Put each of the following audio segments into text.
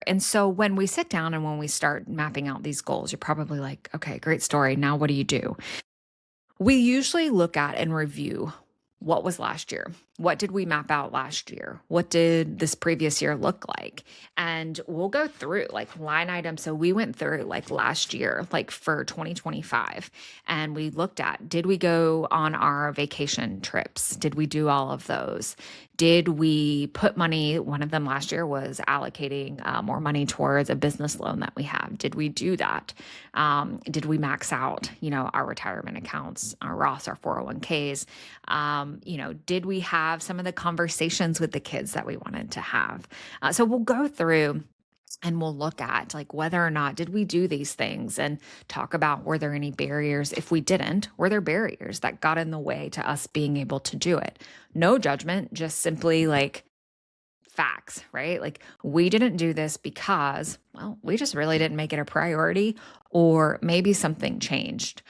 And so when we sit down and when we start mapping out these goals, you're probably like, okay, great story. Now what do you do? We usually look at and review what was last year. What did we map out last year? What did this previous year look like? And we'll go through like line items. So we went through like last year, like for 2025, and we looked at, did we go on our vacation trips? Did we do all of those? Did we put money? One of them last year was allocating more money towards a business loan that we have. Did we do that? Did we max out, our retirement accounts, our Roths, our 401ks? Did we have some of the conversations with the kids that we wanted to have? So we'll go through and we'll look at like whether or not did we do these things and talk about were there any barriers. If we didn't, were there barriers that got in the way to us being able to do it? No judgment, just simply like facts, right? Like we didn't do this because, well, we just really didn't make it a priority, or maybe something changed.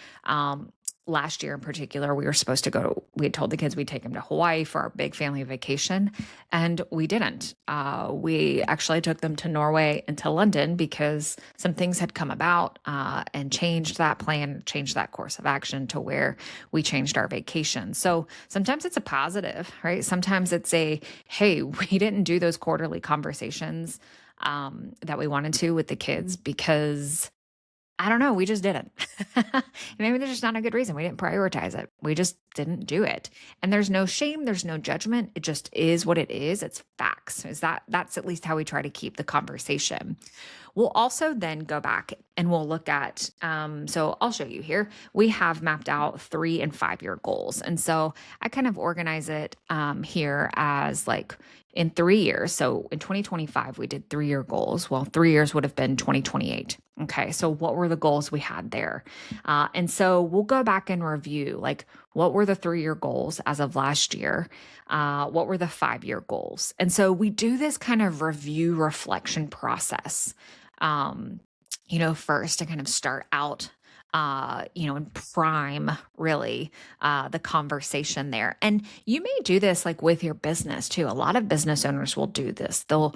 Last year in particular, we were supposed to go, we had told the kids we'd take them to Hawaii for our big family vacation, and we didn't. We actually took them to Norway and to London because some things had come about and changed that plan, changed that course of action to where we changed our vacation. So sometimes it's a positive, right? Sometimes it's a, hey, we didn't do those quarterly conversations that we wanted to with the kids because I don't know. We just didn't. Maybe there's just not a good reason. We didn't prioritize it. We just didn't do it. And there's no shame. There's no judgment. It just is what it is. It's facts. That's at least how we try to keep the conversation. We'll also then go back and we'll look at, so I'll show you here. We have mapped out 3 and 5 year goals. And so I kind of organize it here as like in 3 years. So in 2025, we did 3 year goals. Well, 3 years would have been 2028. Okay. So what were the goals we had there? And so we'll go back and review like what were the 3 year goals as of last year? What were the 5 year goals? And so we do this kind of review reflection process. First to kind of start out, and prime really the conversation there. And you may do this like with your business too. A lot of business owners will do this. They'll,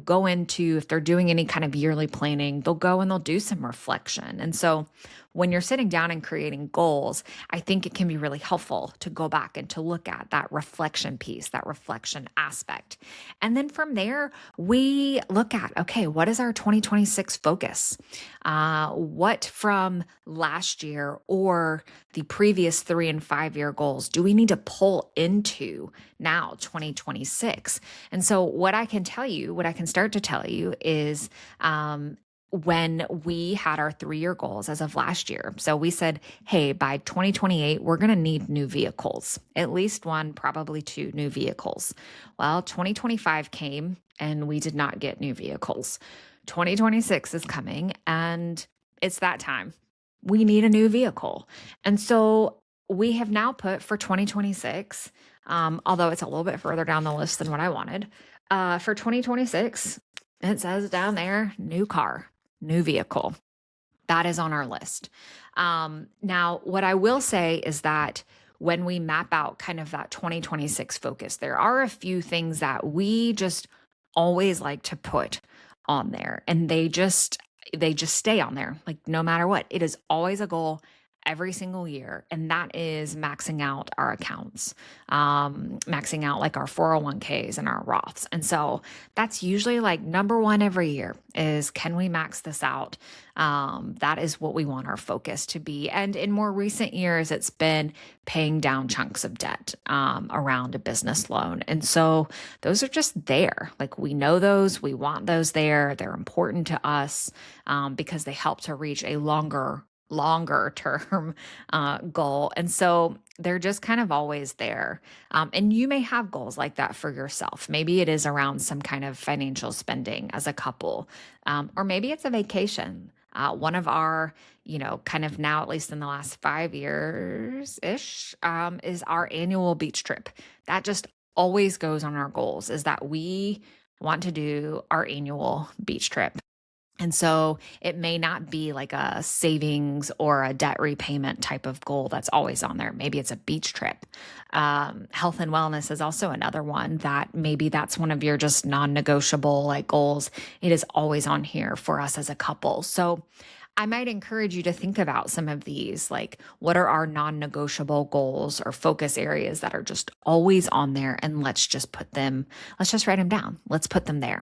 go into, if they're doing any kind of yearly planning, they'll go and they'll do some reflection. And so when you're sitting down and creating goals, I think it can be really helpful to go back and to look at that reflection piece, that reflection aspect. And then from there, we look at, okay, what is our 2026 focus? What from last year or the previous 3 and 5 year goals do we need to pull into now 2026? And so what I can start to tell you is, when we had our 3 year goals as of last year. So we said, hey, by 2028, we're going to need new vehicles, at least 1, probably 2 new vehicles. Well, 2025 came and we did not get new vehicles. 2026 is coming and it's that time. We need a new vehicle. And so we have now put for 2026, although it's a little bit further down the list than what I wanted, for 2026, it says down there, new car, new vehicle. That is on our list. Now, what I will say is that when we map out kind of that 2026 focus, there are a few things that we just always like to put on there, and they just stay on there, like no matter what. It is always a goal every single year, and that is maxing out our accounts, maxing out like our 401ks and our Roths. And so that's usually like number 1 every year is, can we max this out? That is what we want our focus to be. And in more recent years, it's been paying down chunks of debt around a business loan. And so those are just there. Like we know those, we want those there. They're important to us because they help to reach a longer term goal. And so they're just kind of always there. And you may have goals like that for yourself. Maybe it is around some kind of financial spending as a couple, or maybe it's a vacation. One of our, kind of now, at least in the last 5 years ish, is our annual beach trip. That just always goes on our goals, is that we want to do our annual beach trip. And so it may not be like a savings or a debt repayment type of goal that's always on there. Maybe it's a beach trip. Health and wellness is also another one that maybe that's one of your just non negotiable like goals. It is always on here for us as a couple. So I might encourage you to think about some of these, like what are our non negotiable goals or focus areas that are just always on there? And let's just write them down. Let's put them there.